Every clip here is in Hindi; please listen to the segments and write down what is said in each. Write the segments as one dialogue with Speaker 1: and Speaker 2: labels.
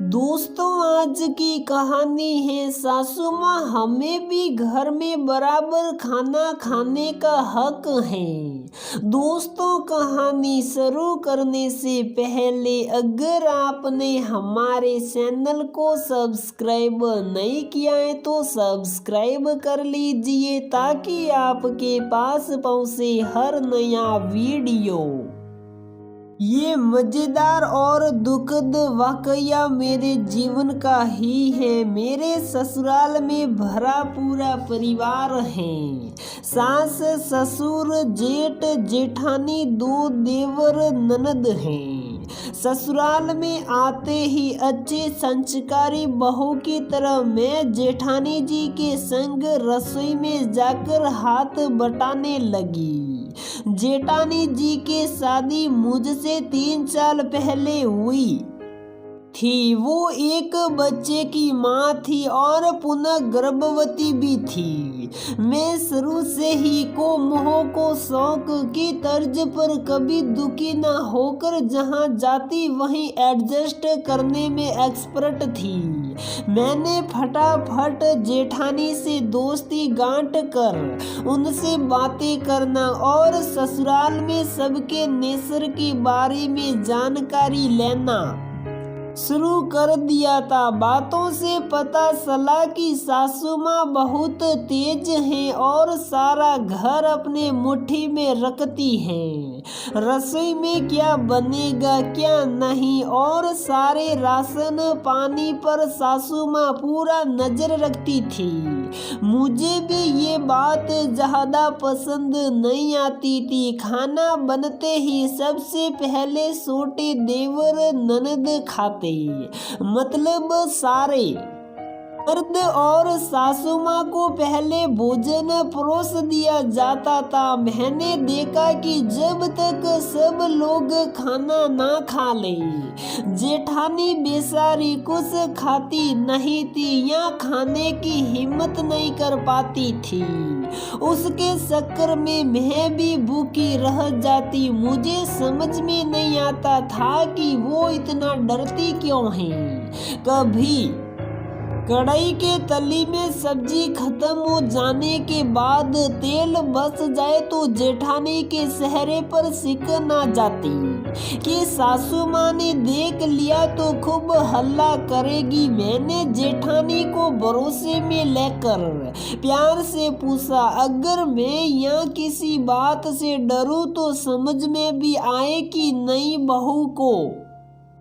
Speaker 1: दोस्तों, आज की कहानी है सासू माँ हमें भी घर में बराबर खाना खाने का हक है। दोस्तों, कहानी शुरू करने से पहले अगर आपने हमारे चैनल को सब्सक्राइब नहीं किया है तो सब्सक्राइब कर लीजिए ताकि आपके पास पहुँचे हर नया वीडियो। ये मज़ेदार और दुखद वाकया मेरे जीवन का ही है। मेरे ससुराल में भरा पूरा परिवार है। सास ससुर जेठ जेठानी दो देवर ननद हैं। ससुराल में आते ही अच्छे संस्कारी बहू की तरह मैं जेठानी जी के संग रसोई में जाकर हाथ बटाने लगी। जेठानी जी की शादी मुझसे 3 साल पहले हुई थी। वो एक बच्चे की माँ थी और पुनः गर्भवती भी थी। मैं शुरू से ही को मोह को शौक की तर्ज पर कभी दुखी न होकर जहाँ जाती वहीं एडजस्ट करने में एक्सपर्ट थी। मैंने फटाफट जेठानी से दोस्ती गांठ कर उनसे बातें करना और ससुराल में सबके नेचर के बारे में जानकारी लेना शुरू कर दिया था। बातों से पता चला कि सासू माँ बहुत तेज हैं और सारा घर अपने मुट्ठी में रखती हैं। रसोई में क्या बनेगा क्या नहीं और सारे राशन पानी पर सासू माँ पूरा नजर रखती थी। मुझे भी ये बात ज़्यादा पसंद नहीं आती थी। खाना बनते ही सबसे पहले छोटे देवर ननद खाते, मतलब सारे मर्द, और सासू माँ को पहले भोजन परोस दिया जाता था। मैंने देखा कि जब तक सब लोग खाना ना खा ले जेठानी बेचारी कुछ खाती नहीं थी या खाने की हिम्मत नहीं कर पाती थी। उसके चक्कर में मैं भी भूखी रह जाती। मुझे समझ में नहीं आता था कि वो इतना डरती क्यों है। कभी कढ़ाई के तली में सब्जी खत्म हो जाने के बाद तेल बच जाए तो जेठानी के चेहरे पर सिक ना जाती कि सासू माँ ने देख लिया तो खूब हल्ला करेगी। मैंने जेठानी को भरोसे में लेकर प्यार से पूछा, अगर मैं यहाँ किसी बात से डरूं तो समझ में भी आए कि नई बहू को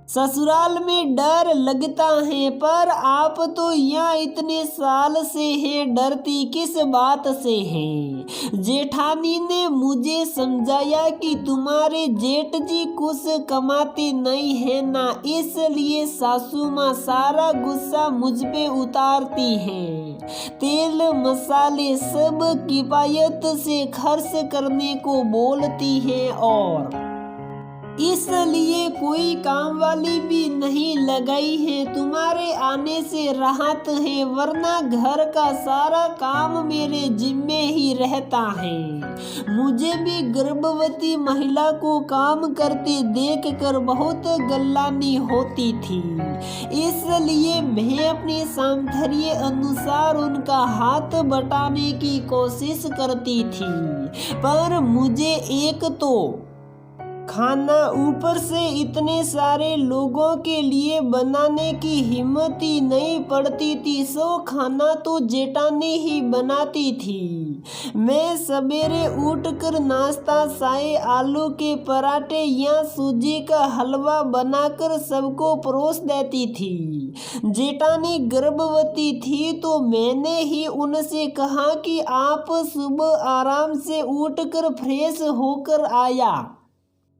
Speaker 1: ससुराल में डर लगता है, पर आप तो यहाँ इतने साल से हैं, डरती किस बात से हैं। जेठानी ने मुझे समझाया कि तुम्हारे जेठ जी कुछ कमाते नहीं है ना, इसलिए सासू माँ सारा गुस्सा मुझ पे उतारती हैं। तेल मसाले सब किफायत से खर्च करने को बोलती हैं और इसलिए कोई काम वाली भी नहीं लगाई है। तुम्हारे आने से राहत है, वरना घर का सारा काम मेरे जिम्मे ही रहता है। मुझे भी गर्भवती महिला को काम करते देखकर बहुत गल्लानी होती थी, इसलिए मैं अपने सामर्थ्य अनुसार उनका हाथ बटाने की कोशिश करती थी। पर मुझे एक तो खाना ऊपर से इतने सारे लोगों के लिए बनाने की हिम्मत ही नहीं पड़ती थी। सो खाना तो जेठानी ही बनाती थी। मैं सवेरे उठकर नाश्ता चाय आलू के पराठे या सूजी का हलवा बनाकर सबको परोस देती थी। जेठानी गर्भवती थी तो मैंने ही उनसे कहा कि आप सुबह आराम से उठकर फ्रेश होकर आया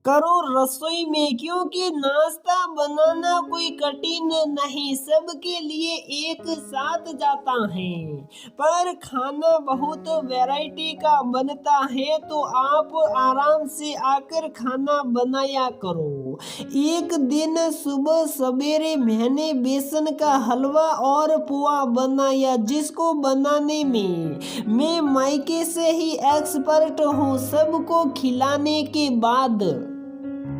Speaker 1: करो रसोई में, क्योंकि नाश्ता बनाना कोई कठिन नहीं, सबके लिए एक साथ जाता है। पर खाना बहुत वैरायटी का बनता है तो आप आराम से आकर खाना बनाया करो। एक दिन सुबह सवेरे मैंने बेसन का हलवा और पोहा बनाया, जिसको बनाने में मैं मायके से ही एक्सपर्ट हूँ। सबको खिलाने के बाद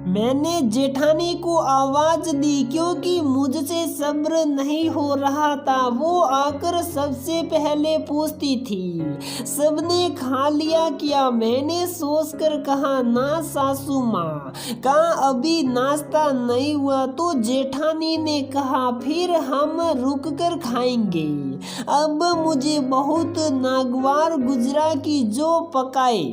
Speaker 1: मैंने जेठानी को आवाज दी क्योंकि मुझसे सब्र नहीं हो रहा था। वो आकर सबसे पहले पूछती थी, सबने खा लिया क्या? मैंने सोचकर कहा, ना सासू माँ, कहा अभी नाश्ता नहीं हुआ। तो जेठानी ने कहा, फिर हम रुक कर खाएंगे। अब मुझे बहुत नागवार गुजरा कि जो पकाए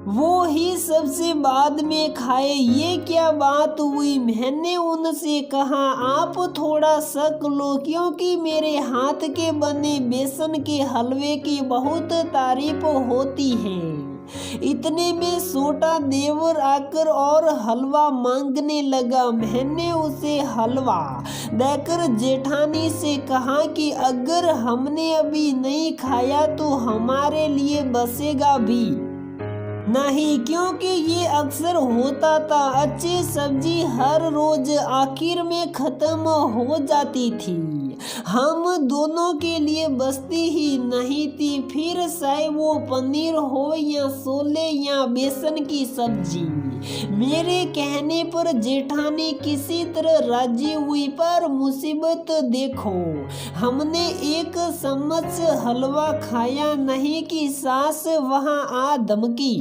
Speaker 1: वो ही सबसे बाद में खाए। ये क्या बात हुई? मैंने उनसे कहा, आप थोड़ा शक लो क्योंकि मेरे हाथ के बने बेसन के हलवे की बहुत तारीफ होती है। इतने में छोटा देवर आकर और हलवा मांगने लगा। मैंने उसे हलवा देकर जेठानी से कहा कि अगर हमने अभी नहीं खाया तो हमारे लिए बचेगा भी नहीं, क्योंकि ये अक्सर होता था। अच्छी सब्जी हर रोज आखिर में खत्म हो जाती थी। हम दोनों के लिए बचती ही नहीं थी। फिर चाहे वो पनीर हो या छोले या बेसन की सब्जी। मेरे कहने पर जेठानी किसी तरह राजी हुई, पर मुसीबत देखो, हमने एक चम्मच हलवा खाया नहीं कि सास वहां आ धमकी।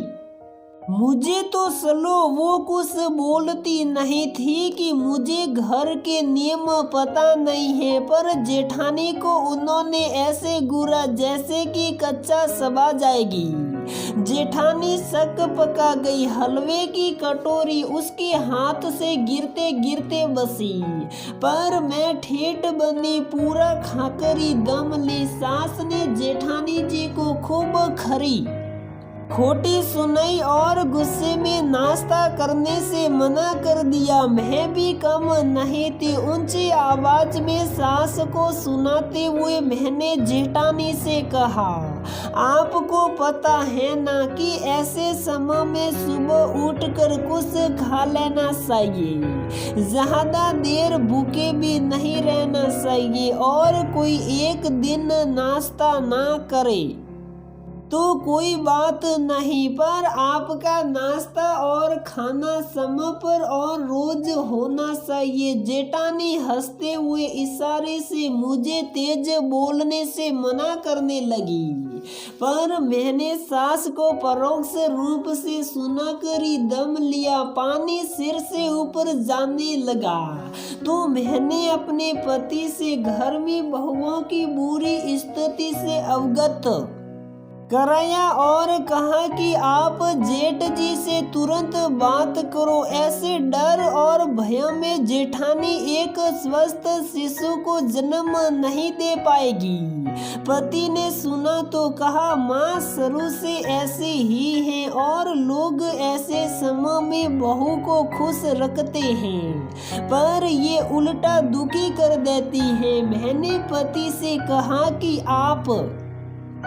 Speaker 1: मुझे तो चलो वो कुछ बोलती नहीं थी कि मुझे घर के नियम पता नहीं है, पर जेठानी को उन्होंने ऐसे घूरा जैसे कि कच्चा सबा जाएगी। जेठानी शक पका गई। हलवे की कटोरी उसके हाथ से गिरते गिरते बसी, पर मैं ठेठ बनी पूरा खाकर ही दम ली। सास ने जेठानी जी को खूब खरी खोटी सुनाई और गुस्से में नाश्ता करने से मना कर दिया। मैं भी कम नहीं थी। ऊंची आवाज में सास को सुनाते हुए मैंने जेठानी से कहा, आपको पता है ना कि ऐसे समय में सुबह उठकर कुछ खा लेना चाहिए, ज्यादा देर भूखे भी नहीं रहना चाहिए, और कोई एक दिन नाश्ता ना करे तो कोई बात नहीं, पर आपका नाश्ता और खाना समय पर और रोज होना चाहिए। जेठानी हंसते हुए इशारे से मुझे तेज बोलने से मना करने लगी, पर मैंने सास को परोक्ष रूप से सुनाकर ही दम लिया। पानी सिर से ऊपर जाने लगा तो मैंने अपने पति से घर में बहुओं की बुरी स्थिति से अवगत कराया और कहा कि आप जेठ जी से तुरंत बात करो। ऐसे डर और भय में जेठानी एक स्वस्थ शिशु को जन्म नहीं दे पाएगी। पति ने सुना तो कहा, माँ शुरू से ऐसे ही है और लोग ऐसे समय में बहू को खुश रखते हैं, पर ये उल्टा दुखी कर देती है। मैंने पति से कहा कि आप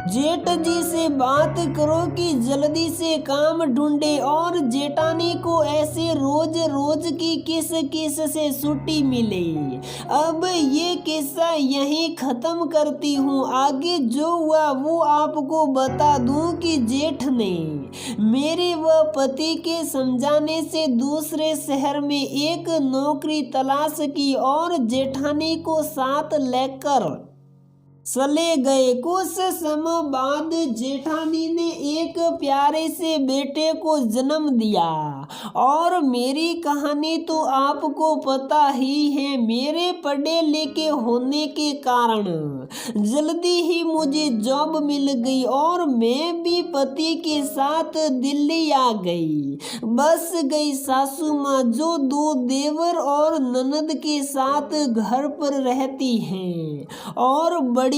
Speaker 1: जेठ जी से बात करो कि जल्दी से काम ढूंढे और जेठानी को ऐसे रोज रोज की किस किस से छुट्टी मिले। अब ये किस्सा यहीं खत्म करती हूँ। आगे जो हुआ वो आपको बता दूं कि जेठ ने मेरे व पति के समझाने से दूसरे शहर में एक नौकरी तलाश की और जेठानी को साथ लेकर चले गए। कुछ समय बाद जेठानी ने एक प्यारे से बेटे को जन्म दिया और मेरी कहानी तो आपको पता ही है। मेरे पढ़े लिखे होने के कारण जल्दी ही मुझे जॉब मिल गई और मैं भी पति के साथ दिल्ली आ गई। बस गई सासू माँ जो 2 देवर और ननद के साथ घर पर रहती हैं और बड़ी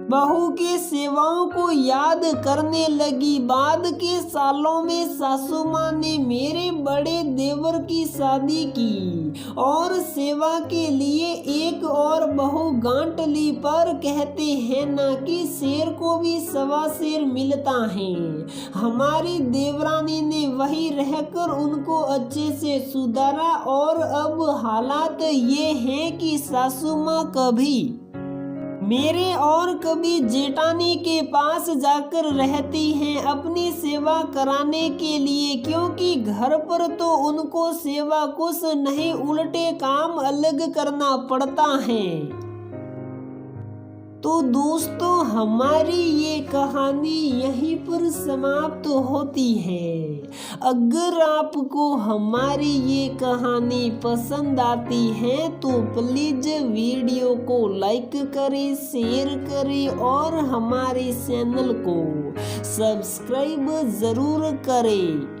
Speaker 1: बहू की सेवाओं को याद करने लगी। बाद के सालों में सासू माँ ने मेरे बड़े देवर की शादी की और सेवा के लिए एक और बहू गांठ ली, पर कहते हैं ना कि शेर को भी सवा शेर मिलता है। हमारी देवरानी ने वही रहकर उनको अच्छे से सुधारा और अब हालात ये हैं कि सासू माँ कभी मेरे और कभी जेठानी के पास जाकर रहती हैं अपनी सेवा कराने के लिए, क्योंकि घर पर तो उनको सेवा कुछ नहीं उल्टे काम अलग करना पड़ता है। तो दोस्तों हमारी ये कहानी यहीं पर समाप्त होती है। अगर आपको हमारी ये कहानी पसंद आती है तो प्लीज़ वीडियो को लाइक करें, शेयर करें और हमारे चैनल को सब्सक्राइब ज़रूर करें।